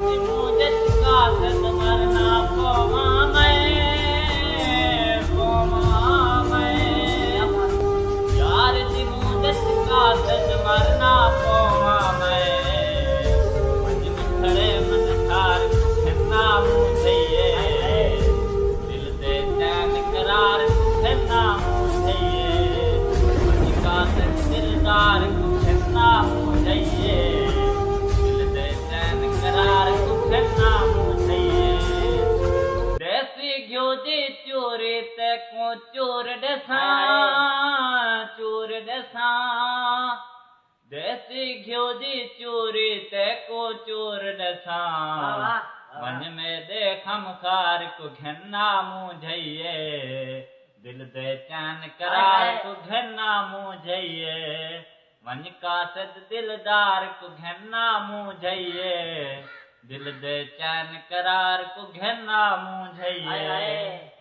मुझत का मरना पोमा मैं यार दी मुझत का मरना पोमा मैं मन खड़े मन थार कहना मुझे दिल दे चैन करार कहना मुझे मन का दिलदार कहना मुझे दिल दे चैन करार कहना मुझे देसी घ्यो दी चोरी ते को चोर दसा देसी घ्यो दी चोरी ते को चोर दसा मन में देखम कार को घन्ना मुझे दिल दे चैन करार को घन्ना मुझे मन का सद दिलदार को घन्ना मुझे दिल दे चैन करार को घन्ना मुझे